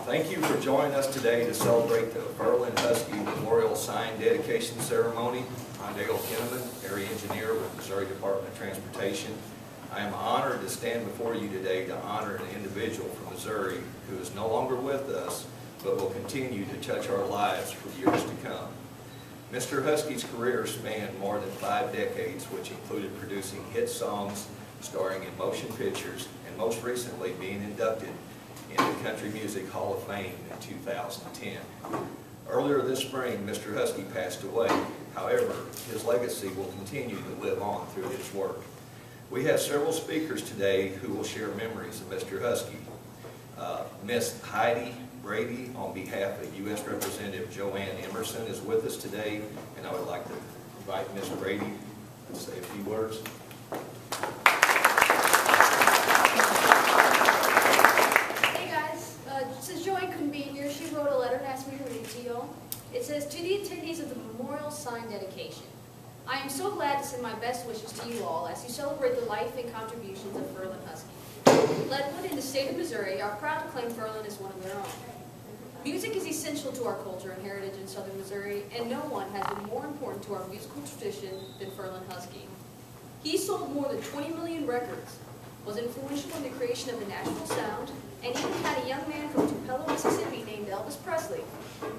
Thank you for joining us today to celebrate the Ferlin Husky Memorial Sign Dedication Ceremony. I'm Dale Kinnaman, Area Engineer with Missouri Department of Transportation. I am honored to stand before you today to honor an individual from Missouri who is no longer with us, but will continue to touch our lives for years to come. Mr. Husky's career spanned more than 5 decades, which included producing hit songs, starring in motion pictures, and most recently being inducted in the Country Music Hall of Fame in 2010. Earlier this spring, Mr. Husky passed away. However, his legacy will continue to live on through his work. We have several speakers today who will share memories of Mr. Husky. Miss Heidi Brady, on behalf of U.S. Representative Joanne Emerson, is with us today, and I would like to invite Miss Brady to say a few words. Since Joanne couldn't be here, she wrote a letter and asked me to read it to you all. It says, "To the attendees of the Memorial Sign Dedication, I am so glad to send my best wishes to you all as you celebrate the life and contributions of Ferlin Husky. Leadwood and the state of Missouri are proud to claim Ferlin as one of their own. Music is essential to our culture and heritage in southern Missouri, and no one has been more important to our musical tradition than Ferlin Husky. He sold more than 20 million records, was influential in the creation of the Nashville sound, and even had a young man from Tupelo, Mississippi named Elvis Presley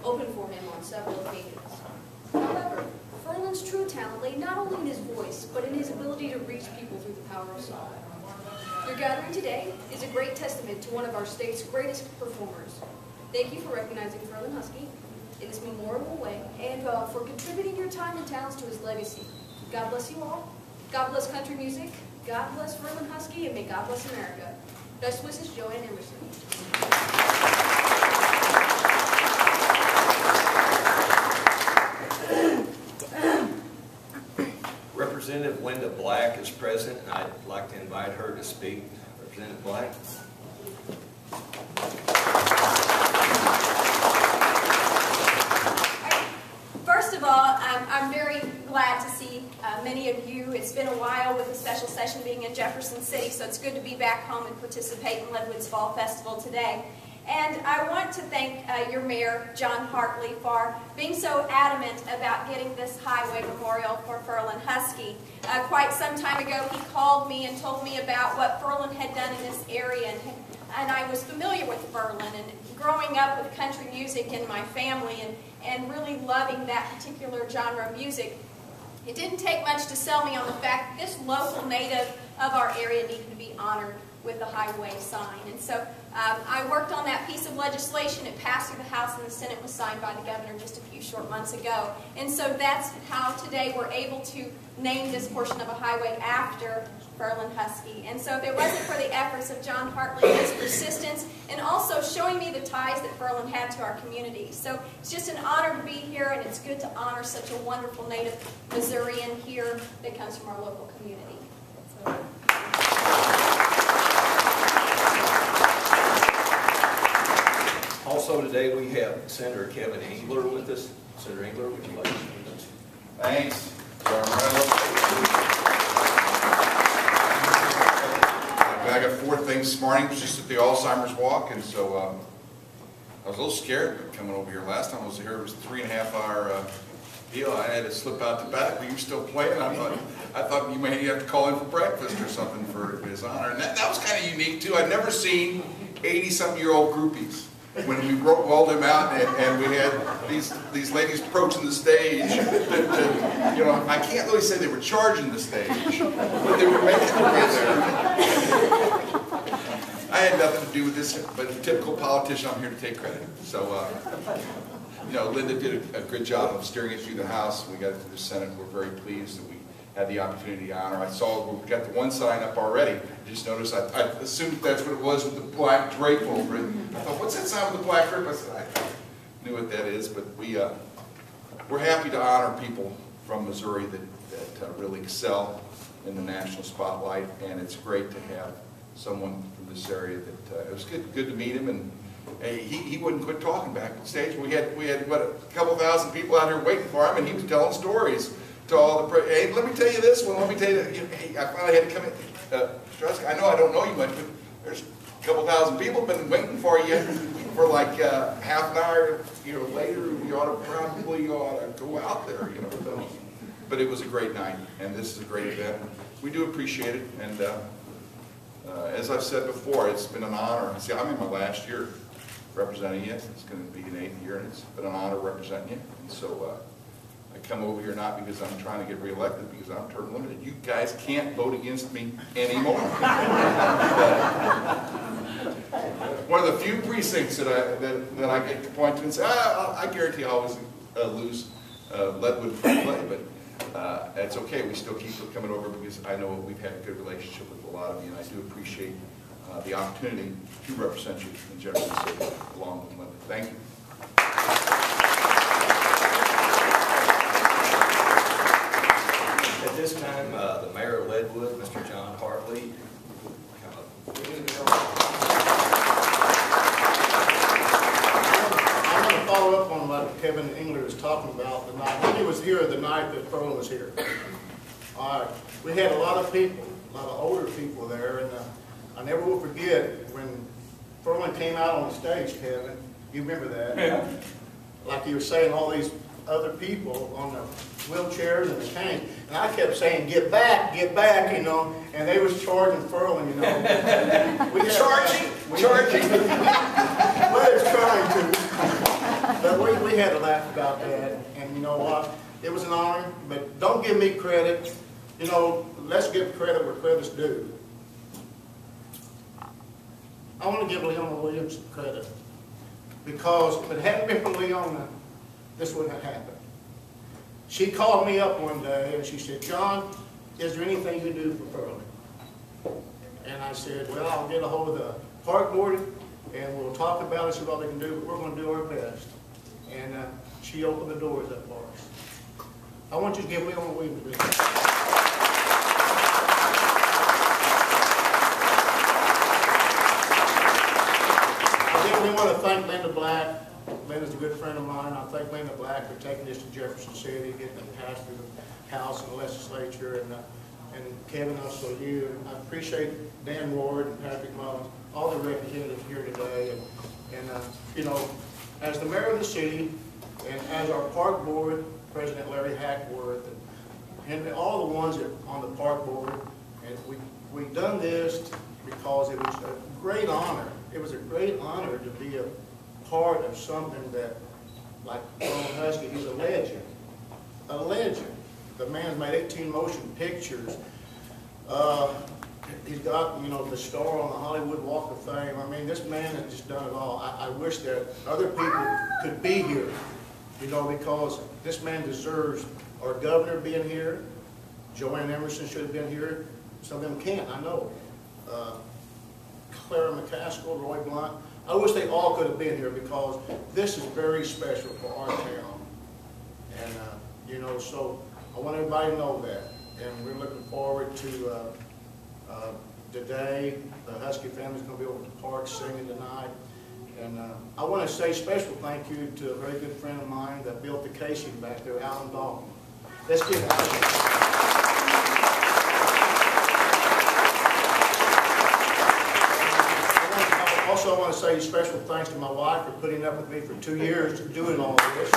open for him on several occasions. However, Ferlin's true talent lay not only in his voice, but in his ability to reach people through the power of song. Your gathering today is a great testament to one of our state's greatest performers. Thank you for recognizing Ferlin Husky in this memorable way, and for contributing your time and talents to his legacy. God bless you all. God bless country music. God bless Ferlin Husky, and may God bless America. Best wishes, Joanne Emerson." Representative Linda Black is present, and I'd like to invite her to speak. Representative Black. First of all, I'm very glad to see many of you. It's been a while with the special session being in Jefferson City, so it's good to be back home and participate in Leadwood's Fall Festival today. And I want to thank your mayor, John Hartley, for being so adamant about getting this highway memorial for Ferlin Husky. Quite some time ago, he called me and told me about what Ferlin had done in this area, and I was familiar with Ferlin and growing up with country music in my family and really loving that particular genre of music. It didn't take much to sell me on the fact that this local native of our area needed to be honored with the highway sign. And so I worked on that piece of legislation. It passed through the House and the Senate, was signed by the governor just a few short months ago. And so that's how today we're able to name this portion of a highway after Ferlin Husky. And so if it wasn't for the efforts of John Hartley and his persistence, and also showing me the ties that Ferlin had to our community. So it's just an honor to be here, and it's good to honor such a wonderful native Missourian here that comes from our local community. So. Also today we have Senator Kevin Engler with us. Senator Engler, would you like to speak? Thanks. I got 4 things this morning, just at the Alzheimer's walk, and so I was a little scared coming over here. Last time I was here, it was a 3.5-hour deal. I had to slip out the back, but you were still playing. I thought you may have to call in for breakfast or something for his honor. And that was kind of unique too. I'd never seen 80-something-year-old groupies. When we rolled him out and we had these ladies approaching the stage, you know, I can't really say they were charging the stage, but they were making their way there. I had nothing to do with this, but a typical politician, I'm here to take credit. So, you know, Linda did a good job of steering it through the House. We got it to the Senate. We're very pleased that we had the opportunity to honor. I saw we got the one sign up already. I just noticed, I assumed that's what it was with the black drape over it. I thought, what's that sign with the black drape? I said, I knew what that is, but we're happy to honor people from Missouri that really excel in the national spotlight, and it's great to have someone from this area that, it was good to meet him, and he wouldn't quit talking backstage. We had what, a couple thousand people out here waiting for him, and he was telling stories to all the, hey, let me tell you this one, let me tell you that, hey, I finally had to come in. Mr. Husky, I know I don't know you much, but there's a couple thousand people been waiting for you. for like half an hour, later, we probably ought to go out there, But it was a great night, and this is a great event. We do appreciate it, and as I've said before, it's been an honor. See, I'm in my last year representing you. It's going to be an 8th year, and it's been an honor representing you. And so I come over here not because I'm trying to get reelected, because I'm term limited. You guys can't vote against me anymore. One of the few precincts that I get to point to and say, I guarantee I always lose Leadwood play, but it's okay. We still keep coming over because I know we've had a good relationship with a lot of you, and I do appreciate the opportunity to represent you in Jefferson City along with Leadwood. Thank you. At this time, the mayor of Leadwood, Mr. John Hartley, come up. I'm going to follow up on what Kevin Engler was talking about the night. He was here the night that Ferlin was here. We had a lot of people, a lot of older people there, and I never will forget when Ferlin came out on the stage, Kevin. You remember that? Yeah. Like you were saying, all these other people on the wheelchairs and the canes, and I kept saying, get back, and they was charging Ferlin, Charging. Well, it's trying to. But we had to laugh about that, and you know what? It was an honor, but don't give me credit. Let's give credit where credit's due. I want to give Leona Williams credit, because if it hadn't been for Leona, this wouldn't have happened. She called me up one day and she said, John, is there anything you do for Ferlin? And I said, well, I'll get a hold of the park board and we'll talk about it, see what they can do, but we're going to do our best. And she opened the doors up for us. I want you to give Leona Williams this. I definitely want to thank Linda Black. Linda's a good friend of mine. I thank Linda Black for taking this to Jefferson City, getting it passed through the House and the legislature, and Kevin, also you. And I appreciate Dan Ward and Patrick Mullins, all the representatives here today. And as the mayor of the city, and as our park board, President Larry Hackworth, and all the ones that on the park board, and we've done this because it was a great honor. It was a great honor to be a part of something that, like Ferlin Husky, he's a legend. A legend. The man's made 18 motion pictures. He's got, the star on the Hollywood Walk of Fame. I mean, this man has just done it all. I wish that other people could be here, because this man deserves our governor being here. Joanne Emerson should have been here. Some of them can't, I know. Clara McCaskill, Roy Blunt. I wish they all could have been here, because this is very special for our town. And, so I want everybody to know that. And we're looking forward to today. The Husky family's going to be over at the park singing tonight. And I want to say a special thank you to a very good friend of mine that built the casing back there, Alan Dalton. Let's give Alan. Also, I want to say special thanks to my wife for putting up with me for 2 years to doing all this.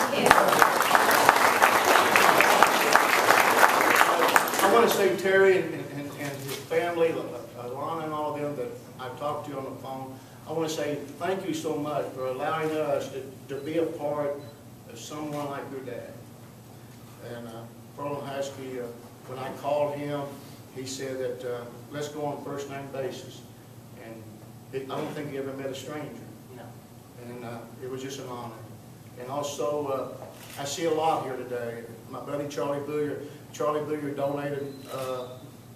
I want to say Terry and his family, Alana and all of them that I've talked to on the phone, I want to say thank you so much for allowing us to be a part of someone like your dad. And Ferlin Husky, when I called him, he said that let's go on first name basis. I don't think he ever met a stranger. No. And it was just an honor. And also, I see a lot here today. My buddy Charlie Booyer donated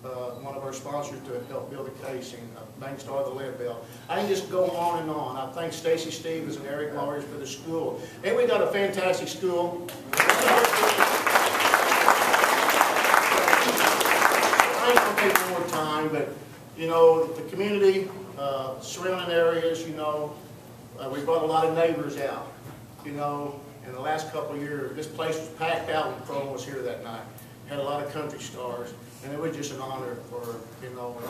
one of our sponsors to help build a casing, Bank Star the Lead Belt. I can just go on and on. I thank Stacy Stevens and Eric Lawyers for the school. And we got a fantastic school. I ain't going to take more time, but the community, surrounding areas, we brought a lot of neighbors out, in the last couple of years. This place was packed out when Ferlin was here that night. Had a lot of country stars, and it was just an honor for,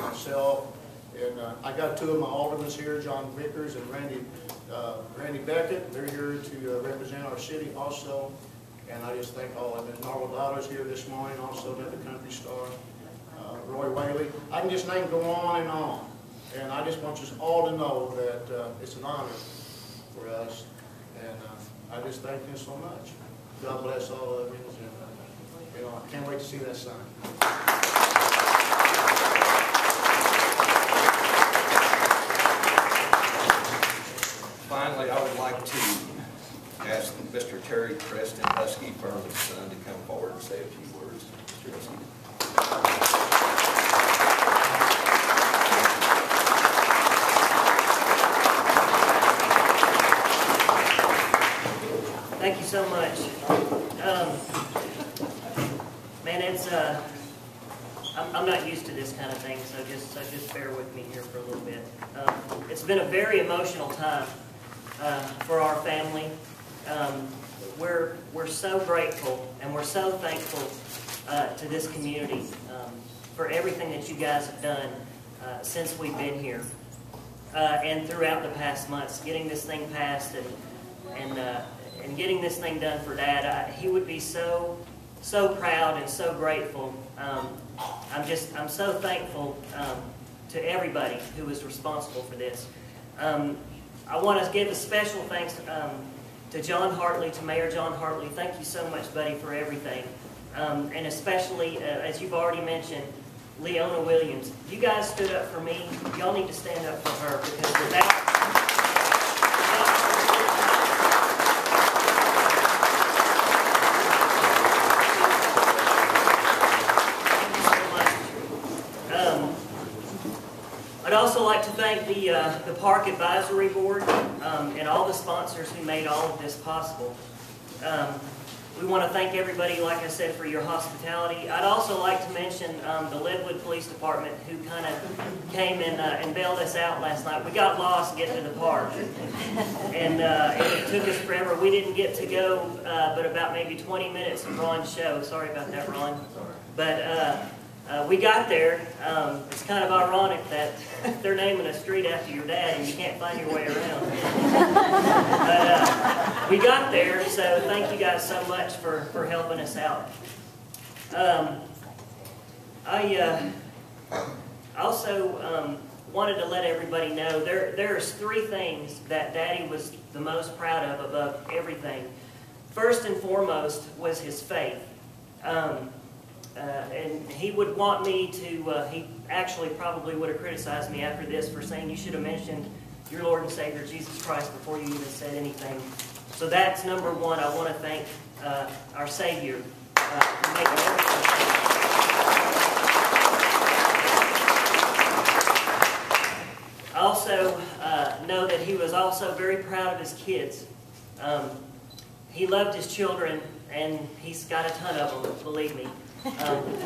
myself And I got two of my aldermen here, John Vickers and Randy Beckett. They're here to represent our city also. And I just thank all of them. Norval Dollar's here this morning, also at the Country Star. Roy Whaley. I can just name go on and on. And I just want you all to know that it's an honor for us. And I just thank you so much. God bless all of you. And, I can't wait to see that sign. Finally, I would like to ask Mr. Terry Preston Husky, Ferlin's son, to come forward and say a few words. Mr. Husky. Thank you so much. Man, it's I'm not used to this kind of thing, so just bear with me here for a little bit. It's been a very emotional time for our family. We're so grateful and we're so thankful to this community for everything that you guys have done since we've been here and throughout the past months, getting this thing passed and getting this thing done for Dad. He would be so proud and so grateful. I'm so thankful to everybody who was responsible for this. I want to give a special thanks to John Hartley, to Mayor John Hartley. Thank you so much, buddy, for everything. And especially, as you've already mentioned, Leona Williams. You guys stood up for me. Y'all need to stand up for her, because without I'd also like to thank the Park Advisory Board and all the sponsors who made all of this possible. We want to thank everybody, like I said, for your hospitality. I'd also like to mention the Leadwood Police Department, who kind of came and bailed us out last night. We got lost getting to the park, and it took us forever. We didn't get to go but about maybe 20 minutes of Ron's show. Sorry about that, Ron. But we got there. It's kind of ironic that they're naming a street after your dad and you can't find your way around. But we got there, so thank you guys so much for helping us out. I also wanted to let everybody know there's three things that Daddy was the most proud of above everything. First and foremost was his faith. And he would want me to, he actually probably would have criticized me after this for saying you should have mentioned your Lord and Savior, Jesus Christ, before you even said anything. So that's number one. I want to thank our Savior for making everything. I also know that he was also very proud of his kids. He loved his children, and he's got a ton of them, believe me.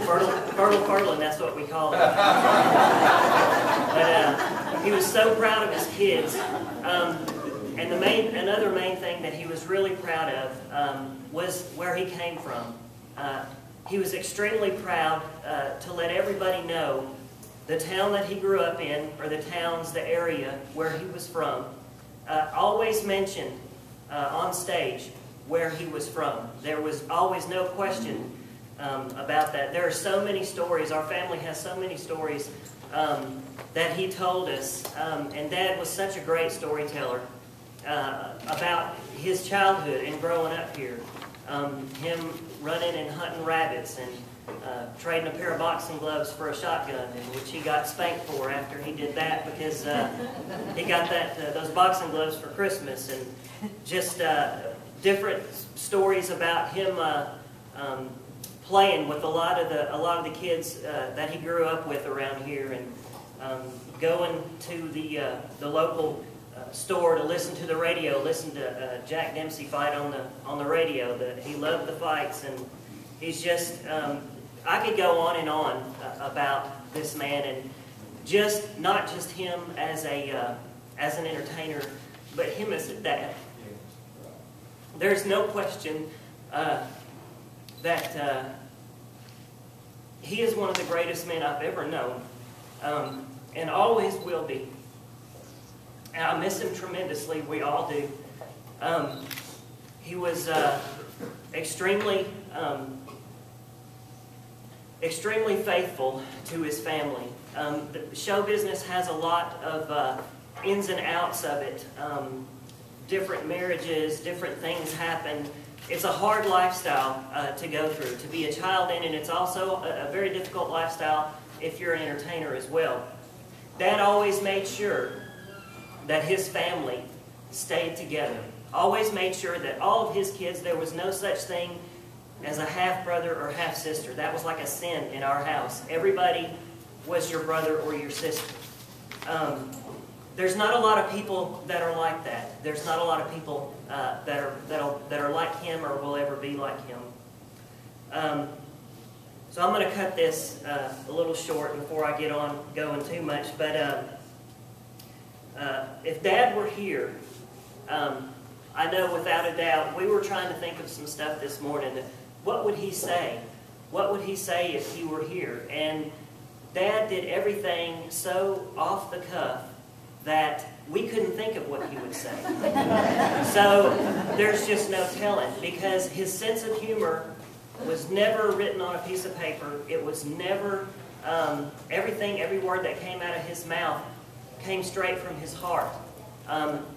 Ferlin, that's what we call him. But he was so proud of his kids. And another main thing that he was really proud of was where he came from. He was extremely proud to let everybody know the town that he grew up in, or the towns, the area where he was from, always mentioned on stage where he was from. There was always no question about that. There are so many stories. Our family has so many stories that he told us. And Dad was such a great storyteller about his childhood and growing up here. Him running and hunting rabbits and trading a pair of boxing gloves for a shotgun, which he got spanked for after he did that, because he got those boxing gloves for Christmas. And just different stories about him playing with a lot of the kids that he grew up with around here, and going to the local store to listen to the radio, listen to Jack Dempsey fight on the radio. He loved the fights, and he's just I could go on and on about this man, and not just him as an entertainer, but him as a dad. There's no question that he is one of the greatest men I've ever known. and always will be. And I miss him tremendously. We all do. He was extremely faithful to his family. The show business has a lot of ins and outs of it. Different marriages, different things happen. It's a hard lifestyle to go through, to be a child in, and it's also a very difficult lifestyle if you're an entertainer as well. Dad always made sure that his family stayed together. Always made sure that all of his kids, there was no such thing as a half-brother or half-sister. That was like a sin in our house. Everybody was your brother or your sister. There's not a lot of people that are like that. There's not a lot of people that are like him or will ever be like him. So I'm going to cut this a little short before I get on going too much. But if Dad were here, I know without a doubt, we were trying to think of some stuff this morning. What would he say? What would he say if he were here? And Dad did everything so off the cuff that we couldn't think of what he would say. So there's just no telling, because his sense of humor was never written on a piece of paper. It was never, every word that came out of his mouth came straight from his heart.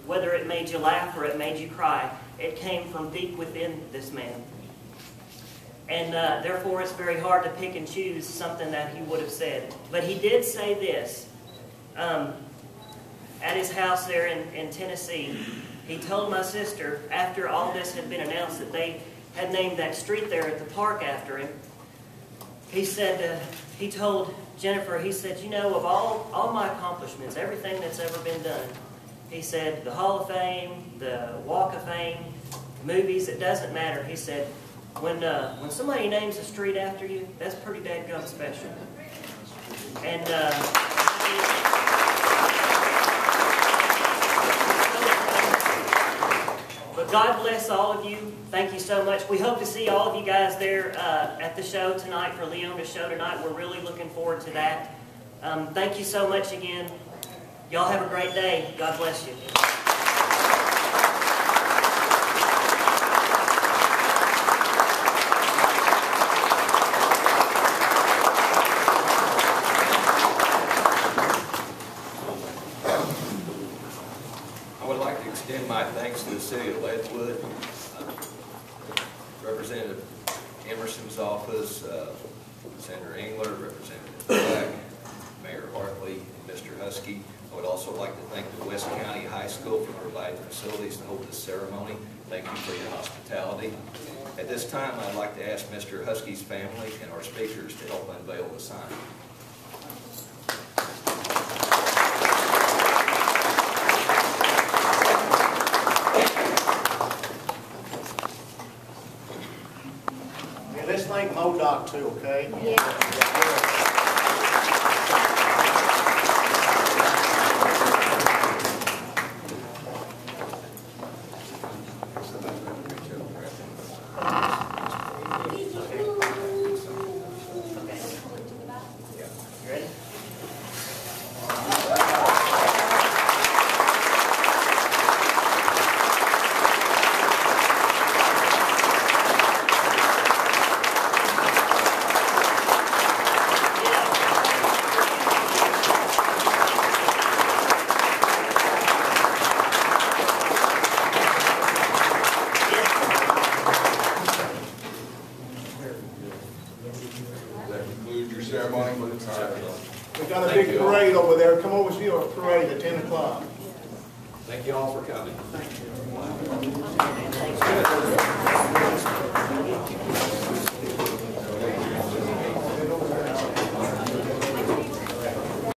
Whether it made you laugh or it made you cry, it came from deep within this man. And therefore it's very hard to pick and choose something that he would have said. But he did say this. At his house there in Tennessee, he told my sister, after all this had been announced, that they had named that street there at the park after him. He said, he told Jennifer, he said, you know, of all my accomplishments, everything that's ever been done, he said, the Hall of Fame, the Walk of Fame, movies, it doesn't matter. He said, when somebody names a street after you, that's pretty dadgum special. And but God bless all of you. Thank you so much. We hope to see all of you guys there at the show tonight, for Leona's show tonight. We're really looking forward to that. Thank you so much again. Y'all have a great day. God bless you. My thanks to the city of Leadwood, Representative Emerson's office, Senator Engler, Representative Black, Mayor Hartley, and Mr. Husky. I would also like to thank the West County High School for providing facilities to hold this ceremony. Thank you for your hospitality. At this time, I'd like to ask Mr. Husky's family and our speakers to help unveil the sign. Let's thank MoDOT too, okay? Yeah. We got a big parade over there. Come over, see our parade at 10 o'clock. Thank you all for coming. Thank you.